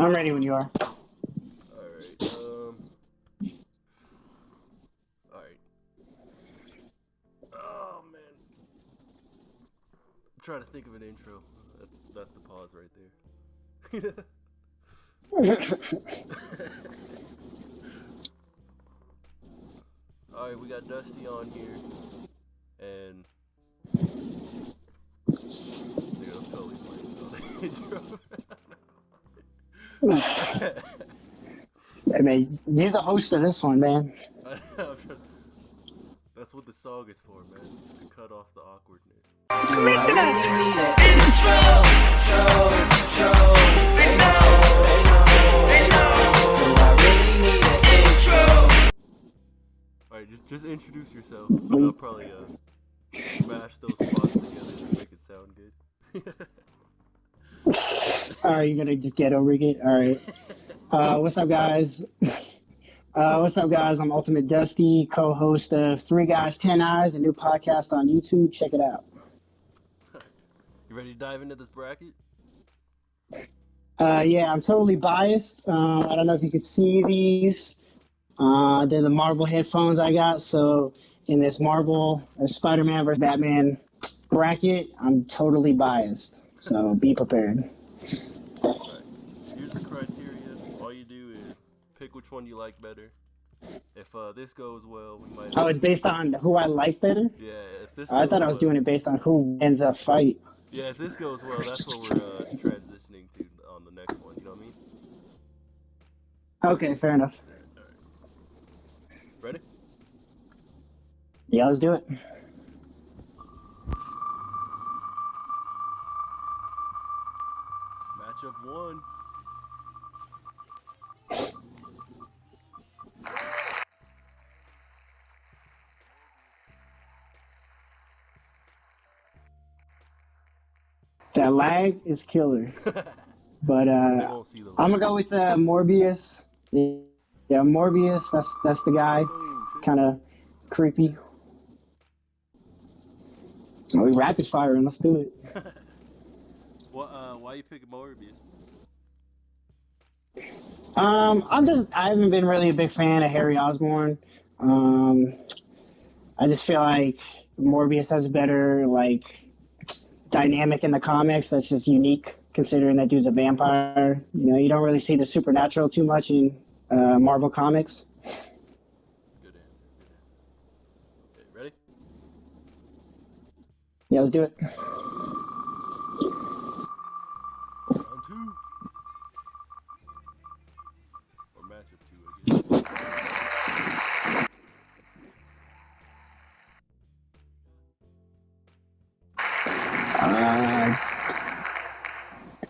I'm ready when you are. Alright, alright. Oh, man. I'm trying to think of an intro. That's the pause right there. Alright, we got Dusty on here. And... Dude, I'm totally blanking on the intro. Hey, man, you're the host of this one, man. That's what the song is for, man. To cut off the awkwardness. Do I really need an intro? Do I really need an intro? Alright, just introduce yourself. And I'll probably mash those spots together to make it sound good. Alright, you're gonna just get over it. Alright. What's up, guys? What's up, guys? I'm Ultimate Dusty, co-host of Three Guys, 10 Eyes, a new podcast on YouTube. Check it out. You ready to dive into this bracket? Yeah, I'm totally biased. I don't know if you could see these. They're the Marvel headphones I got. So in this Marvel Spider-Man versus Batman bracket, I'm totally biased. So be prepared. Alright. Here's the criteria. All you do is pick which one you like better. If this goes well, we might... Oh, it's based on who I like better? Yeah, if this I goes thought I was well... doing it based on who ends up fight. Yeah, if this goes well, that's what we're transitioning to on the next one, you know what I mean? Okay, fair enough. Alright. Ready? Yeah, let's do it. Matchup 1. That lag is killer. But They won't see the I'm gonna go with Morbius. Yeah, Morbius. That's the guy. Kind of creepy. Oh, we rapid firing. Let's do it. Why you picking Morbius? I haven't been really a big fan of Harry Osborn. I just feel like Morbius has a better dynamic in the comics that's just unique, considering that dude's a vampire. You know, you don't really see the supernatural too much in Marvel comics. Good answer. Okay, ready? Yeah, let's do it. Round 2. Or matchup 2, I guess.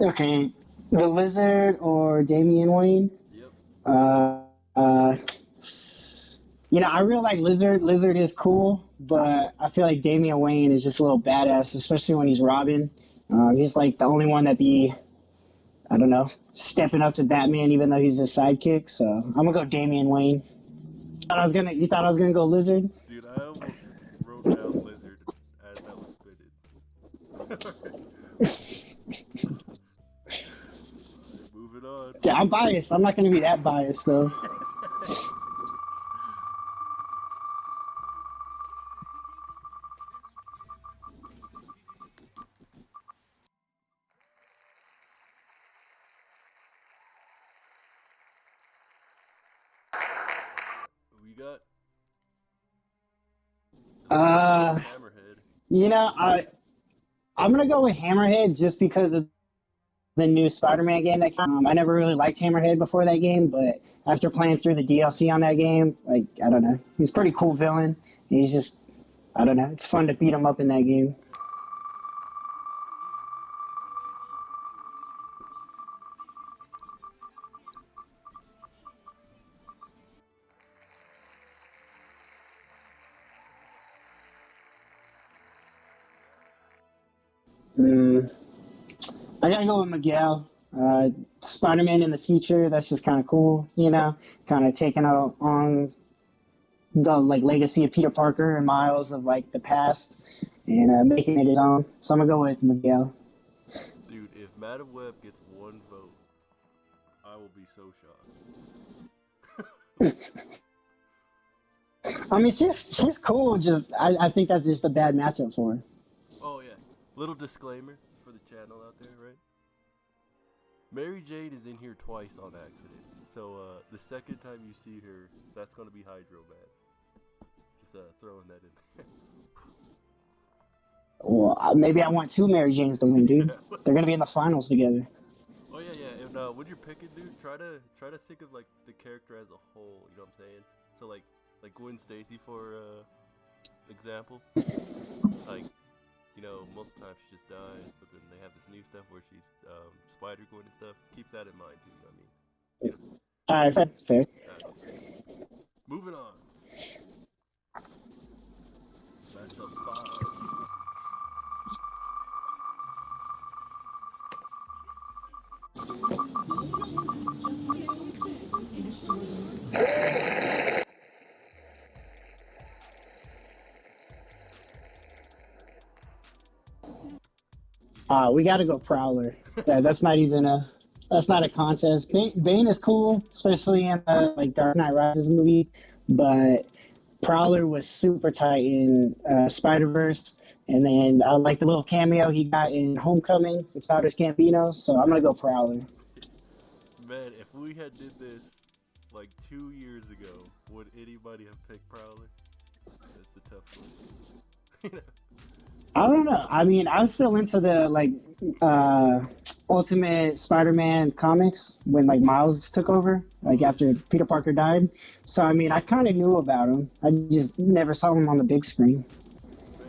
Okay, the Lizard or Damian Wayne? Yep. I really like Lizard. Lizard is cool, but I feel like Damian Wayne is just a little badass, especially when he's Robin. He's like the only one that be, I don't know, stepping up to Batman, even though he's his sidekick. So I'm gonna go Damian Wayne. You thought I was gonna go Lizard? Dude, I almost wrote down Lizard as that was spitted. Moving on. Yeah, I'm biased. I'm not gonna be that biased though. Who we got? Hammerhead. I'm gonna go with Hammerhead just because of the new Spider-Man game that came. I never really liked Hammerhead before that game, but after playing through the DLC on that game, I don't know, he's a pretty cool villain. He's just, I don't know, it's fun to beat him up in that game. I gotta go with Miguel. Spider-Man in the future, that's just kind of cool, kind of taking out on the legacy of Peter Parker and Miles of the past and making it his own. So I'm gonna go with Miguel. Dude, if Madam Web gets one vote, I will be so shocked. I mean, she's cool. Just I think that's just a bad matchup for her. Oh yeah, little disclaimer for the channel out there, right? Mary Jade is in here twice on accident. So the second time you see her, that's gonna be Hydro Man. Just throwing that in there. Well, maybe I want two Mary Janes to win, dude. Yeah. They're gonna be in the finals together. Oh yeah. And when you're picking, dude, try to think of like the character as a whole. You know what I'm saying? So like Gwen Stacy for example. Like, you know, most of the time she just dies, but then they have this new stuff where she's Spider Gwen and stuff. Keep that in mind too. I mean, you know. All right, fair. Moving on. Matchup 5. We gotta go Prowler. Yeah, that's not a contest. Bane is cool, especially in the like Dark Knight Rises movie, but Prowler was super tight in Spider-Verse, and then I like the little cameo he got in Homecoming with Childish Gambino, so I'm gonna go Prowler. Man, if we had did this like 2 years ago, would anybody have picked Prowler? That's the tough one. I don't know. I mean, I was still into the like Ultimate Spider-Man comics when like Miles took over, like after Peter Parker died. So I mean, I kind of knew about him. I just never saw him on the big screen. Fair.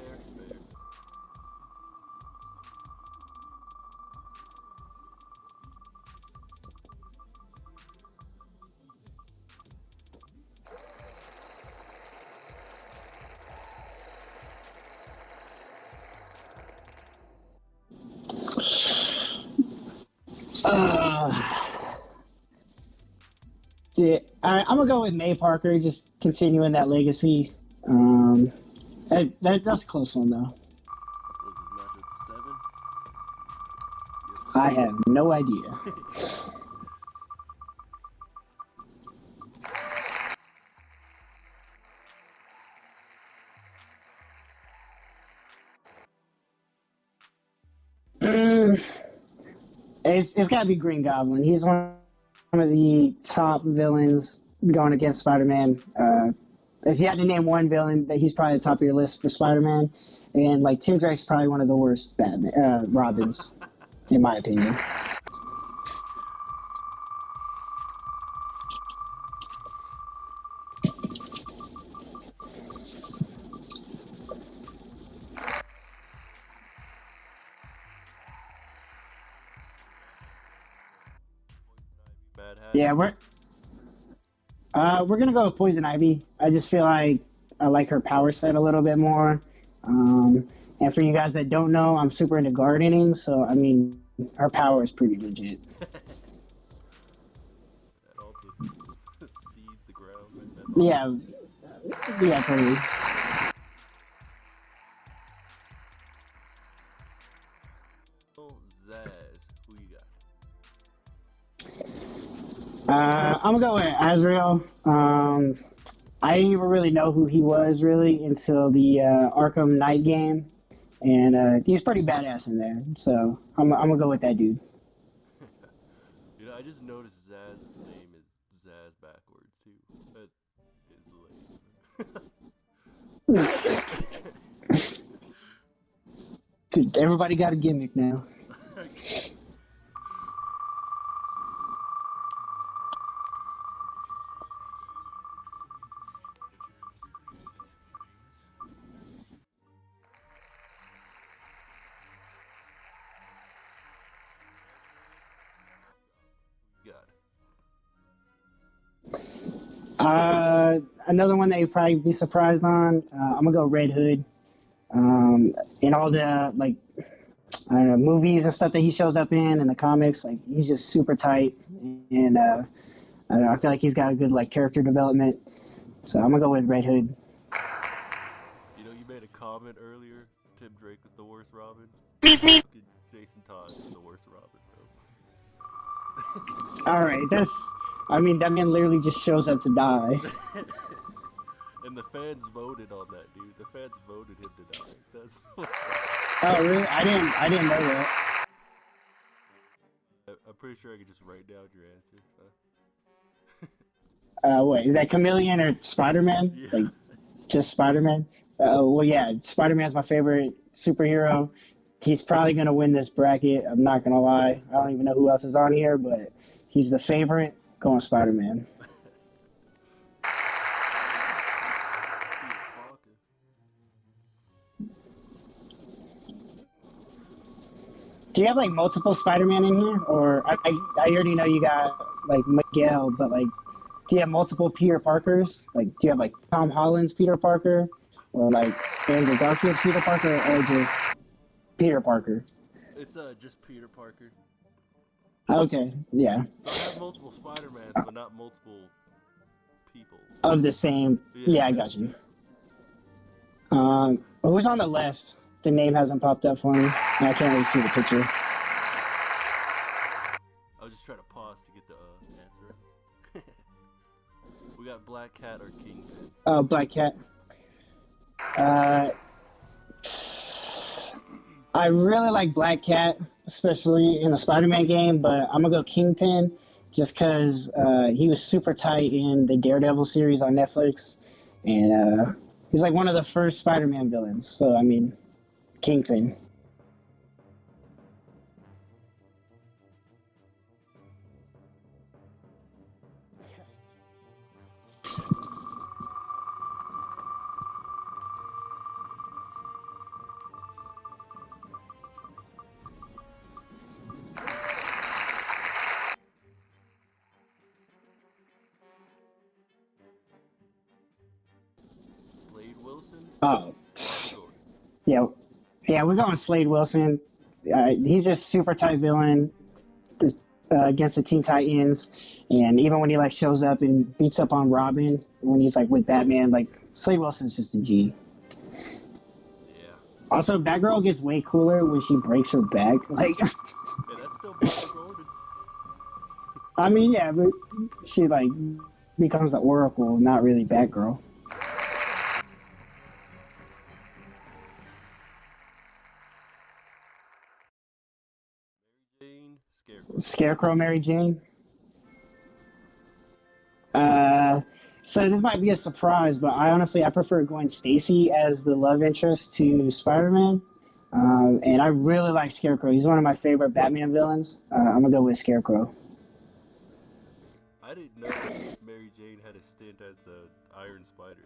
I'm gonna go with May Parker, just continuing that legacy. That's a close one though. Was this matchup 7? I have no idea. It's got to be Green Goblin. He's one of the top villains going against Spider-Man. If you had to name one villain, he's probably the top of your list for Spider-Man. And like Tim Drake's probably one of the worst Batman Robins, in my opinion. Mad Hat. Yeah, we're gonna go with Poison Ivy. I just feel like I like her power set a little bit more. And for you guys that don't know, I'm super into gardening, so I mean, her power is pretty legit. That also seeds the ground. Yeah, yeah, totally. Zaz, who you got? I'm gonna go with Azrael. I didn't even really know who he was really until the Arkham Knight game, and he's pretty badass in there. So I'm gonna go with that dude. You know, I just noticed Zaz's name is Zaz backwards too. That is lame. Dude, everybody got a gimmick now. Another one that you'd probably be surprised on. I'm gonna go Red Hood. In all the like, I don't know, movies and stuff that he shows up in the comics, like he's just super tight, and I don't know, I feel like he's got a good like character development. So I'm gonna go with Red Hood. You know, you made a comment earlier. Tim Drake is the worst Robin. Meep meep. Jason Todd is the worst Robin, bro. All right, I mean, that man literally just shows up to die. And the fans voted on that, dude. The fans voted him to die. That's Oh, really? I didn't know that. I'm pretty sure I could just write down your answer. What is that? Chameleon or Spider-Man? Yeah. Like, just Spider-Man? Well, yeah, Spider-Man's my favorite superhero. He's probably gonna win this bracket. I'm not gonna lie. I don't even know who else is on here, but he's the favorite. Going Spider-Man. Do you have like multiple Spider-Man in here, or I already know you got like Miguel, but like, do you have multiple Peter Parkers? Like, do you have like Tom Holland's Peter Parker, or like Andrew Garfield's Peter Parker, or just Peter Parker? It's just Peter Parker. Okay, yeah. So I have multiple Spider-Mans, but not multiple people. Of the same. Yeah, I got you. Who's on the left? The name hasn't popped up for me. I can't really see the picture. I was just trying to pause to get the answer. We got Black Cat or Kingpin. Oh, Black Cat. I really like Black Cat, especially in the Spider-Man game, but I'm gonna go Kingpin just because he was super tight in the Daredevil series on Netflix, and he's like one of the first Spider-Man villains. So I mean, Kingpin. Slade Wilson? Oh, Sure. yeah, yeah, we're going Slade Wilson. He's just super tight villain against the Teen Titans, and even when he like shows up and beats up on Robin when he's like with Batman, like Slade Wilson's just a G. Yeah. Also, Batgirl gets way cooler when she breaks her back. Like, Yeah, that's still Barbara Gordon. I mean, yeah, but she like becomes the Oracle, not really Batgirl. Jane, Scarecrow. Scarecrow, Mary Jane. So this might be a surprise, but I prefer Gwen Stacy as the love interest to Spider-Man. And I really like Scarecrow. He's one of my favorite Batman villains. I'm gonna go with Scarecrow. I didn't know that Mary Jane had a stint as the Iron Spider.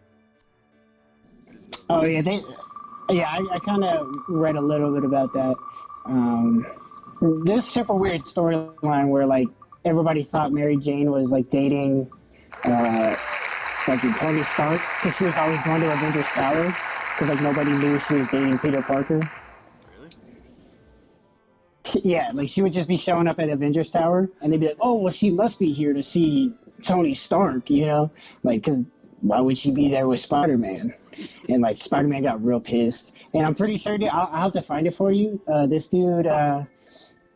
Didn't know Oh that. yeah, I kind of read a little bit about that. This super weird storyline where like everybody thought Mary Jane was like dating like Tony Stark because she was always going to Avengers Tower because like nobody knew she was dating Peter Parker. Really? Yeah, like she would just be showing up at Avengers Tower and they'd be like, oh, well, she must be here to see Tony Stark, you know? Like, because why would she be there with Spider-Man? And like Spider-Man got real pissed. And I'm pretty sure, I'll have to find it for you. This dude,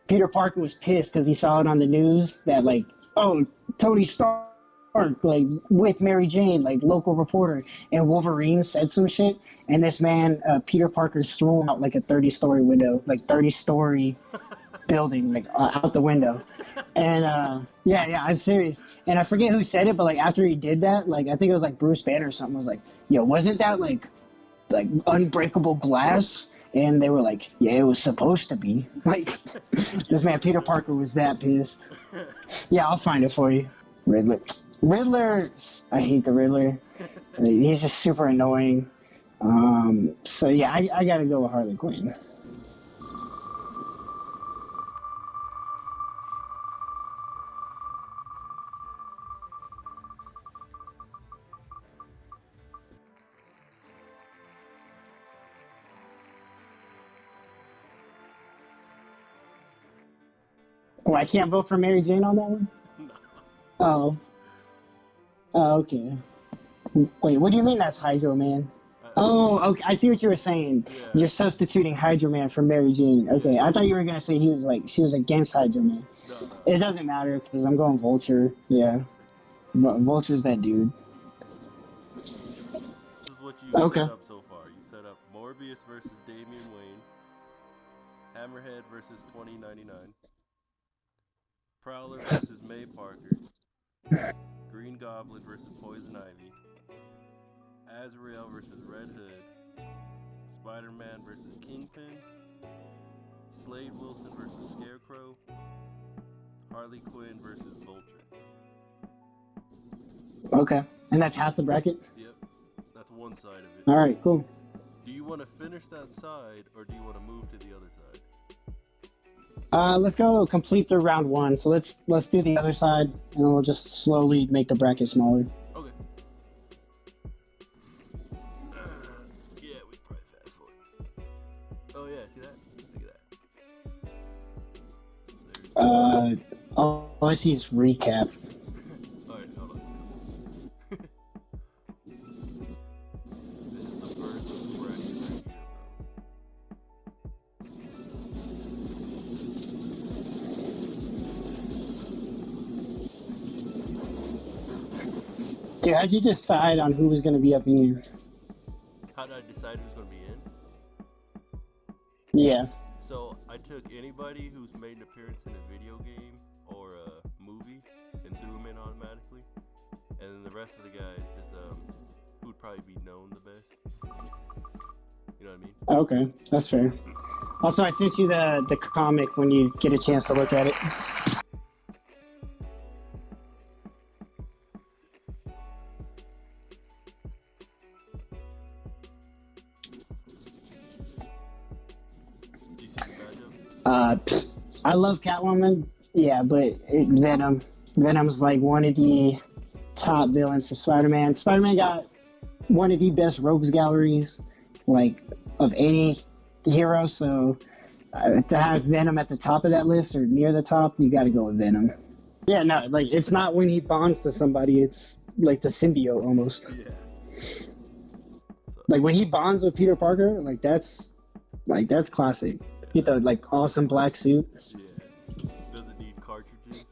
Peter Parker was pissed because he saw it on the news that like, oh, Tony Stark, like with Mary Jane, like local reporter, and Wolverine said some shit, and this man, Peter Parker, threw him out like a 30-story window, like 30-story building, like out the window. And yeah, I'm serious. And I forget who said it, but like after he did that, like I think it was like Bruce Banner or something was like, yo, wasn't that like unbreakable glass? And they were like, yeah, it was supposed to be. Like, this man, Peter Parker, was that pissed. Yeah, I'll find it for you. Riddler, I hate the Riddler. He's just super annoying. So yeah, I gotta go with Harley Quinn. Oh, I can't vote for Mary Jane on that one? No. Oh. Oh, okay. Wait, what do you mean that's Hydro Man? Oh, okay. I see what you were saying. Yeah. You're substituting Hydro Man for Mary Jane. Okay, I thought you were gonna say she was against Hydro Man. No, no. It doesn't matter because I'm going Vulture. Yeah, Vulture's that dude. This is what you Okay. set up so far. You set up Morbius versus Damian Wayne, Hammerhead versus 2099, Prowler versus May Parker, Green Goblin versus Poison Ivy, Azrael versus Red Hood, Spider-Man versus Kingpin, Slade Wilson versus Scarecrow, Harley Quinn versus Vulture. Okay, and that's half the bracket. Yep, that's one side of it. All right, cool. Do you want to finish that side, or do you want to move to the other side? Let's go complete the round one. So let's do the other side, and we'll just slowly make the bracket smaller. Okay. Yeah, we can probably fast forward. Oh yeah, see that? Look at that. All I see is recap. Alright, hold on. This is the first of the bracket right here, bro. Dude, how'd you decide on who was gonna be up in here? How did I decide who's gonna be in? Yeah. So I took anybody who's made an appearance in a video game or a movie and threw them in automatically, and then the rest of the guys just who would probably be known the best. You know what I mean? Okay, that's fair. Also, I sent you the comic when you get a chance to look at it. Do you see the matchup? I love Catwoman. Yeah, but Venom's like one of the top villains for Spider-Man. Spider-Man got one of the best rogues galleries, like, of any hero. So to have Venom at the top of that list or near the top, you got to go with Venom. Yeah, no, like it's not when he bonds to somebody. It's like the symbiote almost. Yeah. Like when he bonds with Peter Parker, that's classic. Get the like awesome black suit. Yeah. Does it need cartridges?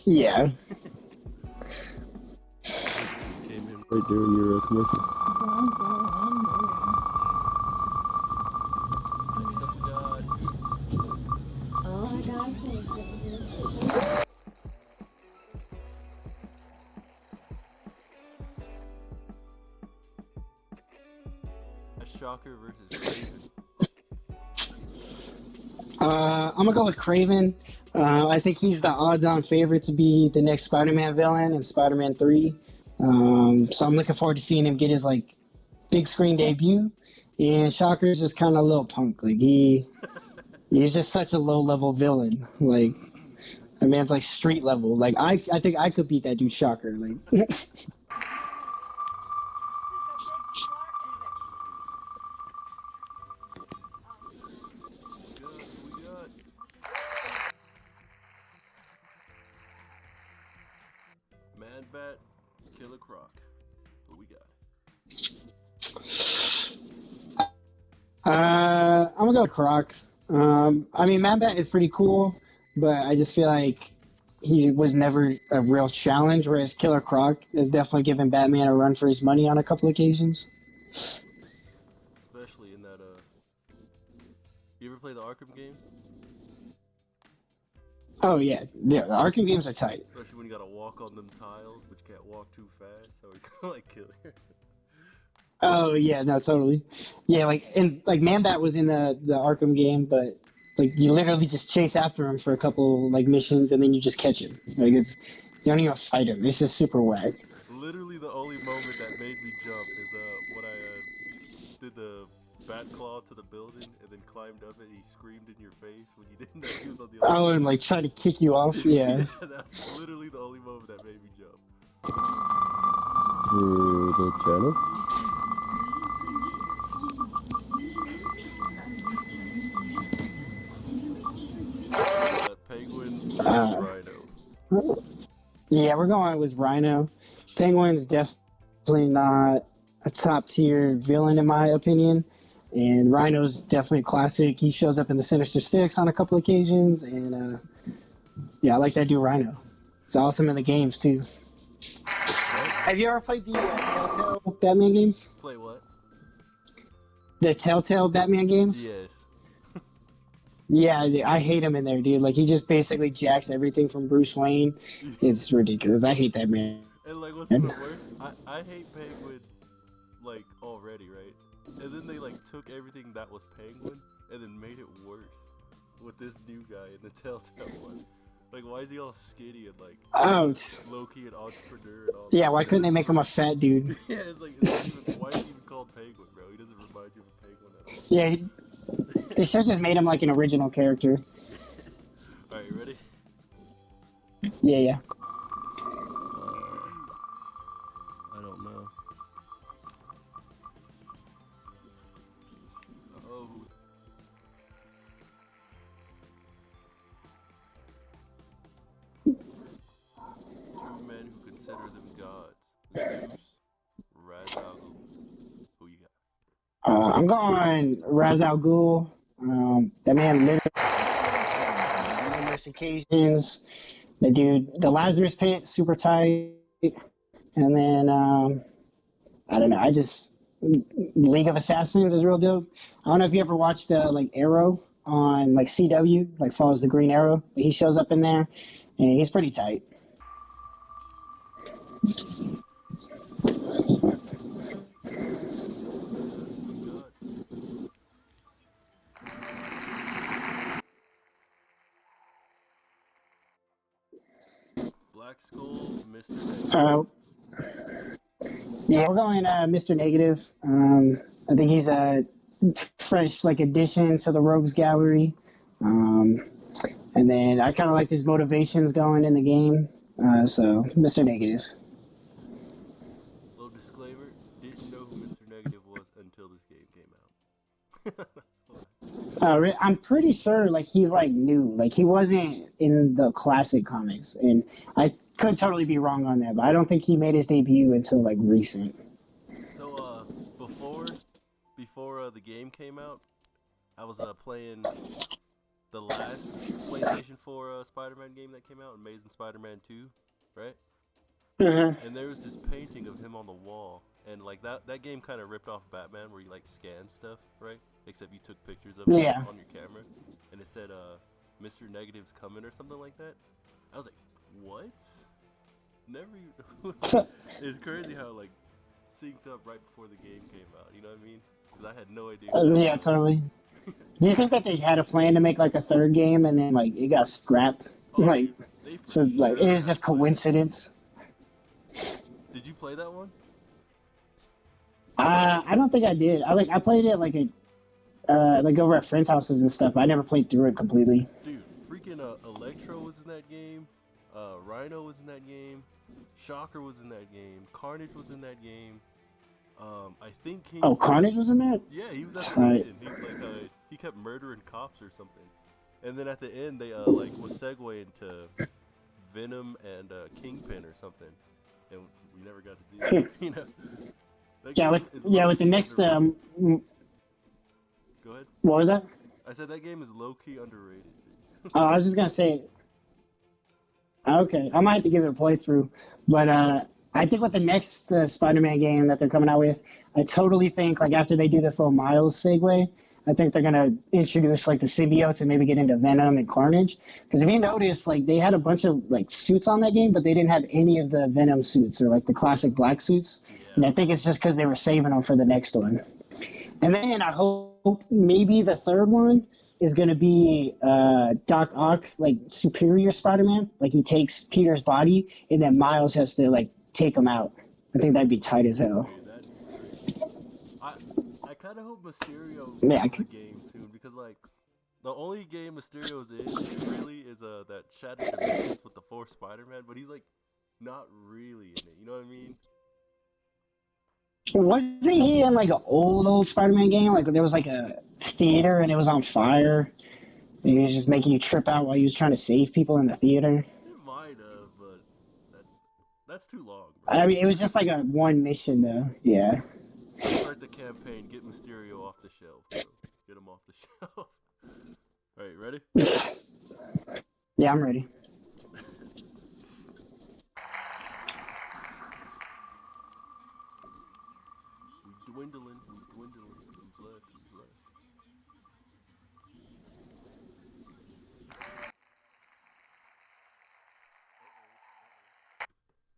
Yeah. Came in right during your commercial. Shocker versus Craven. I'm gonna go with Craven. I think he's the odds-on favorite to be the next Spider-Man villain in Spider-Man 3. So I'm looking forward to seeing him get his like big screen debut. And Shocker's just kind of a little punk. Like he's just such a low-level villain. Like that man's like street level. Like I think I could beat that dude Shocker. Like. Man-Bat, Killer Croc. What we got? I'm gonna go with Croc. I mean, Man-Bat is pretty cool, but I just feel like he was never a real challenge, whereas Killer Croc has definitely given Batman a run for his money on a couple occasions. Especially in that, you ever play the Arkham games? Oh, yeah. The Arkham games are tight. Especially when you gotta walk on them tiles, but you can't walk too fast, so it's kinda like Killer. Oh, yeah, no, totally. Yeah, like Man-Bat was in the Arkham game, but like you literally just chase after him for a couple like missions and then you just catch him. Like you don't even fight him. It's just super whack. Literally the only moment that made me jump is when I did the bat claw to the building and then climbed up it. He screamed in your face when you didn't know he was on the other Oh, and like try to kick you off. Yeah. That's literally the only moment that made me jump. To the channel. Penguin versus Rhino. Yeah, we're going with Rhino. Penguin's definitely not a top tier villain in my opinion. And Rhino's definitely a classic. He shows up in the Sinister Six on a couple occasions, and yeah, I like that dude Rhino. It's awesome in the games too. What? Have you ever played the Telltale Batman games? Play what? The Telltale Batman games? Yeah. Yeah, I hate him in there, dude. Like he just basically jacks everything from Bruce Wayne. It's ridiculous. I hate that man. And like, what's even worse? I hate Penguin, like already, right? And then they like took everything that was Penguin and then made it worse with this new guy in the Telltale one. Like, why is he all skinny and like Oh, low-key an entrepreneur and all? yeah. that Why shit? couldn't they make him a fat dude? Yeah, it's like, why is he even called Penguin, bro? He doesn't remind you of a penguin at all. Yeah, they should have just made him like an original character. Alright, you ready? Yeah, yeah. I don't know. Oh. Two men who consider them gods. Zeus, Ra's al Ghul. Who you got? I'm going Ra's al Ghul. That man literally on numerous occasions. The dude, the Lazarus Pit, super tight. And then I don't know. I just League of Assassins is real dope. I don't know if you ever watched like Arrow on like CW, like follows the Green Arrow. He shows up in there, and he's pretty tight. Black Skull, Mr. Negative. Yeah, we're going Mr. Negative. I think he's a fresh like addition to the Rogues Gallery. And then I kind of liked his motivations going in the game. So Mr. Negative. Little disclaimer, didn't know who Mr. Negative was until this game came out. I'm pretty sure like he's like new. Like he wasn't in the classic comics, and I could totally be wrong on that, but I don't think he made his debut until like recent. So before the game came out, I was playing the last PlayStation 4 Spider-Man game that came out, Amazing Spider-Man 2, right? Mm-hmm. And there was this painting of him on the wall, and like that game kind of ripped off Batman, where you like scan stuff, right? Except you took pictures of it Yeah. on your camera, and it said Mr. Negative's coming or something like that. I was like, what? Never. It's crazy how like synced up right before the game came out. You know what I mean? Because I had no idea. Yeah, totally. Do you think that they had a plan to make like a third game and then like it got scrapped? Oh, Like they so like it was just coincidence. Did you play that one? I don't think I did. I played it like like over at friends' houses and stuff. But I never played through it completely. Dude, freaking Electro was in that game. Rhino was in that game. Shocker was in that game. Carnage was in that game. I think he. Oh, Carnage was in that? Yeah, he was at the Tight. end. He like he kept murdering cops or something. And then at the end they like was segue into Venom and Kingpin or something. And we never got to see that. You know. That Yeah, game is with the low-key next underrated. Go ahead. what was that? I said that game is low key underrated. Oh, I was just gonna say. Okay, I might have to give it a playthrough, but I think with the next Spider-Man game that they're coming out with, I totally think like after they do this little Miles segue, I think they're gonna introduce like the symbiotes and maybe get into Venom and Carnage. Because if you notice, like they had a bunch of like suits on that game, but they didn't have any of the Venom suits or like the classic black suits. And I think it's just because they were saving them for the next one. And then I hope maybe the third one is going to be Doc Ock, like Superior Spider-Man. Like he takes Peter's body, and then Miles has to like take him out. I think that'd be tight as hell. Dude, that'd be great. I kind of hope Mysterio Yeah, gets a game soon because like the only game Mysterio's in really is that Shattered Dimensions with the 4th Spider-Man, but he's like not really in it. You know what I mean? Wasn't he in like an old Spider-Man game? Like there was like a theater and it was on fire. And he was just making you trip out while he was trying to save people in the theater. It might have, but That's too long, bro. I mean, it was just like a one mission though. Yeah. Start the campaign. Get Mysterio off the shelf, bro. Get him off the shelf. All right, ready? Yeah, I'm ready. Who's dwindling? Who's dwindling? Who's left? Who's left?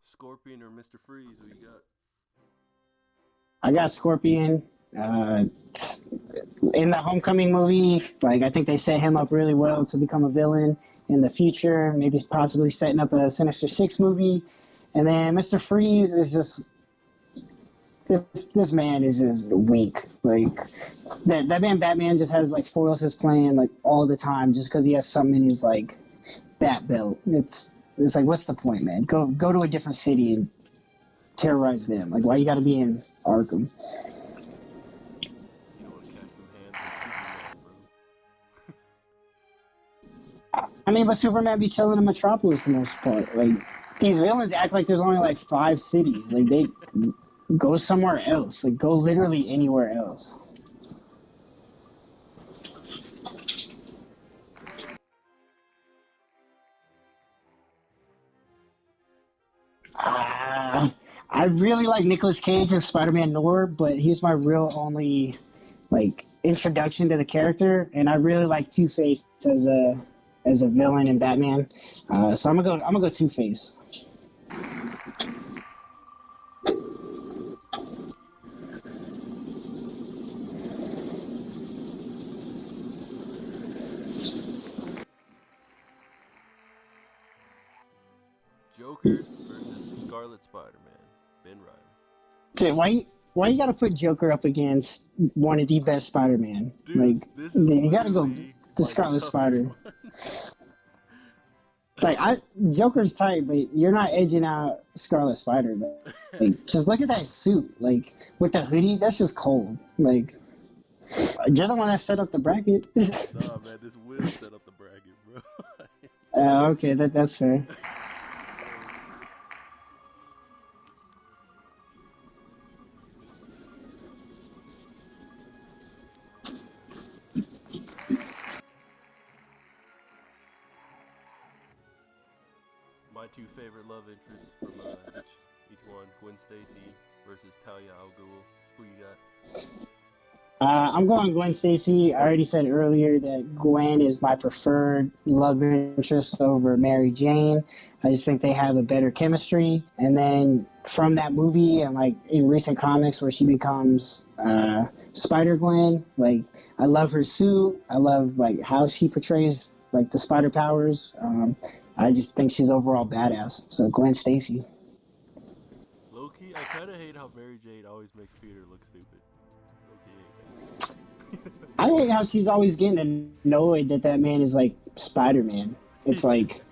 Scorpion or Mr. Freeze? Who you got? I got Scorpion. In the Homecoming movie, like I think they set him up really well to become a villain in the future. Maybe possibly setting up a Sinister Six movie. And then Mr. Freeze is just this man is just weak. Like that man Batman just has like foils his plan like all the time just because he has something in his like bat belt. It's like what's the point, man? Go to a different city and terrorize them. Like why you got to be in Arkham? You don't want to catch some hands on Superman, bro. I mean, but Superman be chilling in Metropolis the most part. Like these villains act like there's only like 5 cities. Like they go somewhere else. Like go literally anywhere else. I really like Nicolas Cage as Spider-Man Noir, but he's my real only like introduction to the character, and I really like Two-Face as a villain in Batman. So I'm gonna go Two-Face. Joker versus Scarlet Spider-Man. Ben Riley. Dude, why you gotta put Joker up against one of the best Spider-Man? Dude, Like this is you gotta go literally, to like, Scarlet the Spider. toughest Like Joker's tight, but you're not edging out Scarlet Spider. But like, just look at that suit, like with the hoodie. That's just cold. Like you're the one that set up the bracket. one. Nah, man, this will set up the bracket, bro. Okay, that's fair. My 2 favorite love interests from each one: Gwen Stacy versus Talia al Ghul. Who you got? I'm going Gwen Stacy. I already said earlier that Gwen is my preferred love interest over Mary Jane. I just think they have a better chemistry. And then from that movie and like in recent comics where she becomes Spider-Gwen, like I love her suit. I love like how she portrays like the spider powers. I just think she's overall badass. So Gwen Stacy. Low-key, I kind of hate how Mary Jane always makes Peter look stupid. I hate how she's always getting annoyed that man is like Spider-Man. It's like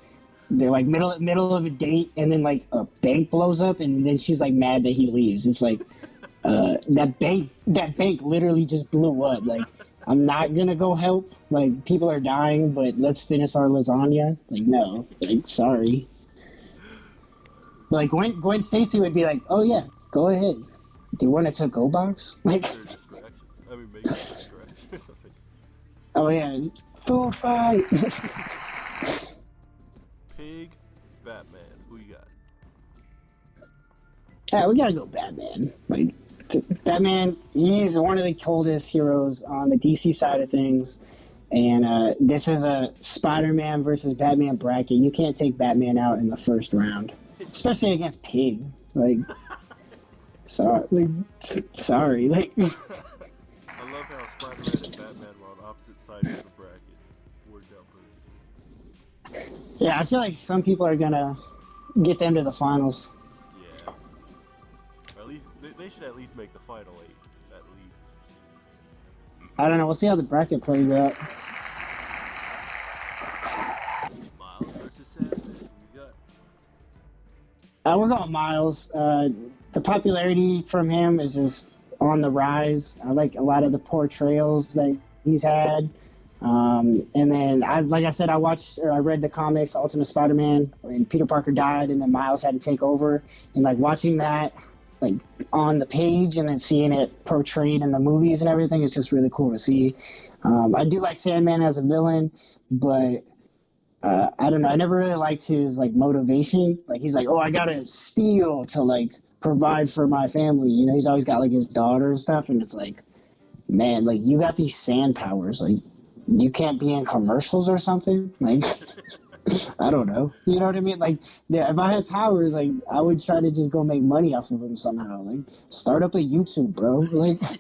they're like middle of a date, and then like a bank blows up, and then she's like mad that he leaves. It's like that bank literally just blew up. Like I'm not gonna go help. Like people are dying, but let's finish our lasagna. Like no, like sorry. Like Gwen Stacy would be like, oh yeah, go ahead. Do you want a to-go box? Like. Their distraction. I mean, make it a distraction or something. Oh yeah, food fight. Pig, Batman. Who you got? Yeah, we gotta go Batman. Like Batman, he's one of the coldest heroes on the DC side of things, and this is a Spider-Man versus Batman bracket. You can't take Batman out in the first round, especially against Pig. Like, sorry, like. I love how Spider-Man and Batman were on opposite sides of the bracket. Worked out perfectly. Yeah, I feel like some people are gonna get them to the finals. Yeah. Or at least they should at least make the final 8. At least. I don't know. We'll see how the bracket plays out. Miles versus Sandman. Who you got? We're going Miles. The popularity from him is just on the rise. I like a lot of the portrayals that he's had. And then like I said, I watched or I read the comics, Ultimate Spider-Man, when Peter Parker died, and then Miles had to take over, and like watching that like on the page and then seeing it portrayed in the movies and everything, it's just really cool to see. I do like Sandman as a villain, but I don't know. I never really liked his like motivation. Like he's like, oh, I gotta steal to like provide for my family. You know, he's always got like his daughter and stuff, and it's like, man, like you got these sand powers. Like you can't be in commercials or something. Like I don't know. You know what I mean? Like yeah, if I had powers, like I would try to just go make money off of them somehow. Like start up a YouTube, bro. Like Dude,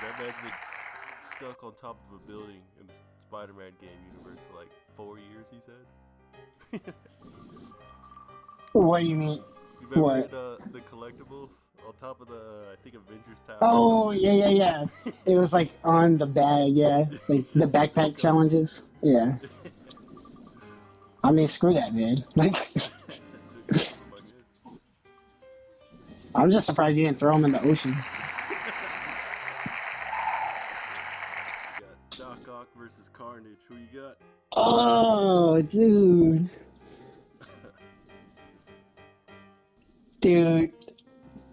that man's been stuck on top of a building in the Spider-Man game universe for like 4 years, he said. what do you mean? You remember What? the collectibles on top of the, I think, Avengers Tower? Oh yeah. It was like on the bag, yeah. Like the backpack challenges. Yeah. I mean, screw that, man. Like, I'm just surprised he didn't throw him in the ocean. You got Doc Ock versus Carnage. Who you got? Oh, dude. Dude,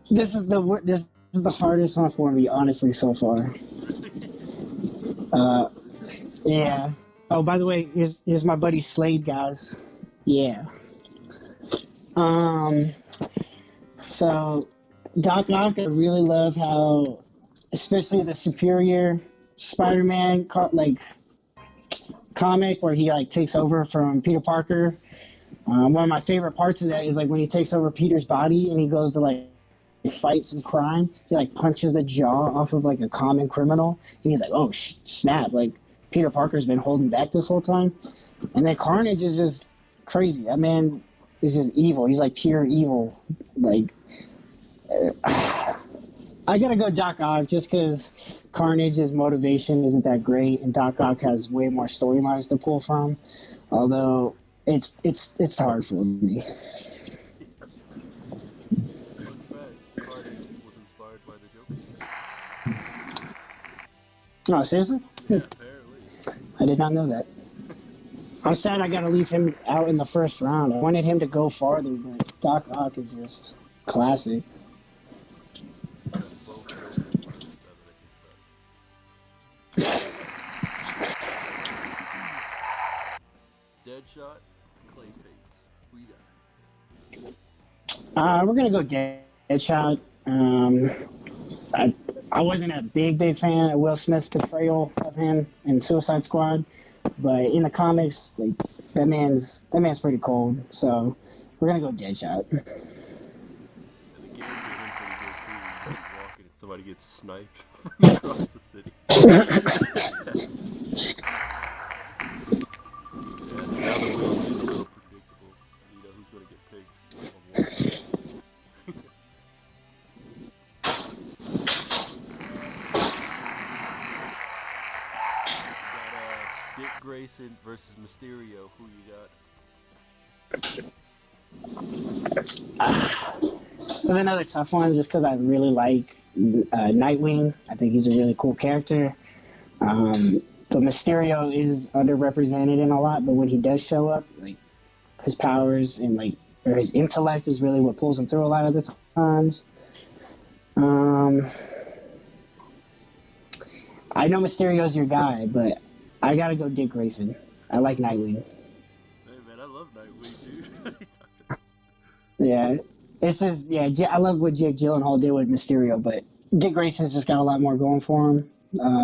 this is the hardest one for me, honestly, so far. Yeah. Oh, by the way, here's my buddy Slade, guys. Yeah. Um. So, Doc Ock, I really love how, especially the Superior Spider-Man, comic where he like takes over from Peter Parker. One of my favorite parts of that is like when he takes over Peter's body and he goes to like fight some crime. He like punches the jaw off of like a common criminal, and he's like, "Oh snap!" Like Peter Parker's been holding back this whole time, and then Carnage is just crazy. That man is just evil. He's like pure evil. Like I gotta go Doc Ock just because Carnage's motivation isn't that great, and Doc Ock has way more storylines to pull from. Although it's hard for me. Fun fact, Carnage was inspired by the Joker. Oh, seriously? Yeah, apparently. I did not know that. I'm sad I gotta leave him out in the first round. I wanted him to go farther, but Doc Ock is just classic. Because both Jokers were Deadshot, Clayface. Who you got? We're gonna go Deadshot. I wasn't a big fan of Will Smith's portrayal of him in Suicide Squad, but in the comics, like that man's pretty cold. So we're gonna go Deadshot. And the games are pretty good too. He's walking and somebody gets sniped from across the city. Yeah, now the Will Smith's so predictable. You know who's gonna get picked on one. Dick Grayson versus Mysterio. Who you got? This is another tough one just because I really like Nightwing. I think he's a really cool character. But Mysterio is underrepresented in a lot, but when he does show up, like his powers and like or his intellect is really what pulls him through a lot of the times. I know Mysterio's your guy, but I gotta go Dick Grayson. I like Nightwing. Hey man, I love Nightwing, dude. Yeah, I love what Jake Gyllenhaal did with Mysterio, but Dick Grayson's just got a lot more going for him.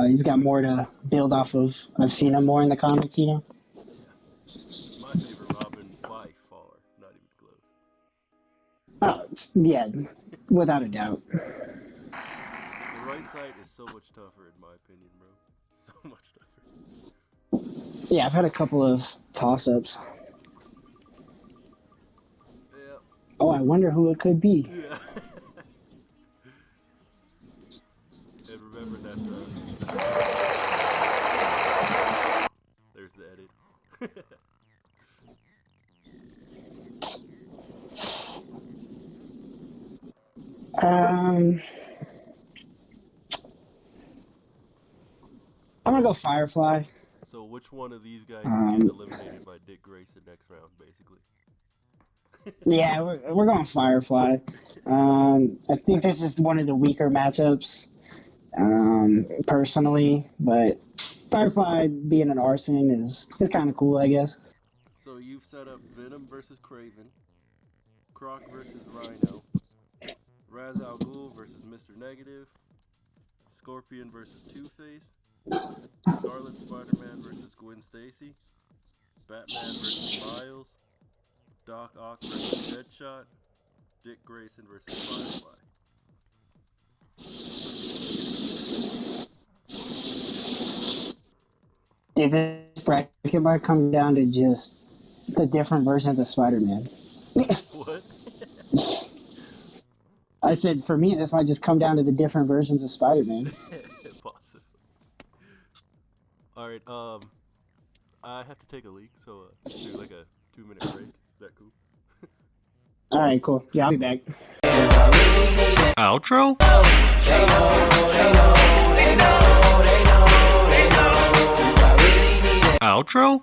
He's got more to build off of. I've seen him more in the comics, you know. My favorite Robin by far, not even close. Yeah, without a doubt. The right side is so much tougher in my opinion, bro. So much tougher. Yeah, I've had a couple of toss-ups. Yeah. Oh, I wonder who it could be. Yeah. And remember that. There's the edit. I'm gonna go Firefly. So which one of these guys Um, get eliminated by Dick Grayson next round, basically? Yeah, we're going Firefly. I think this is one of the weaker matchups, personally, but Firefly being an arson is kind of cool, I guess. So you've set up Venom versus Craven, Croc versus Rhino, Ra's al Ghul versus Mr. Negative, Scorpion versus Two-Face, Scarlet Spider-Man versus Gwen Stacy, Batman versus Miles, Doc Ock versus Deadshot, Dick Grayson versus Firefly. If this bracket might come down to just the different versions of Spider-Man. What? I said, for me, this might just come down to the different versions of Spider-Man. Possible. Alright, I have to take a leak, so do like a 2-minute break. Is that cool? All right, cool. Yeah, I'll be back. Outro? Outro?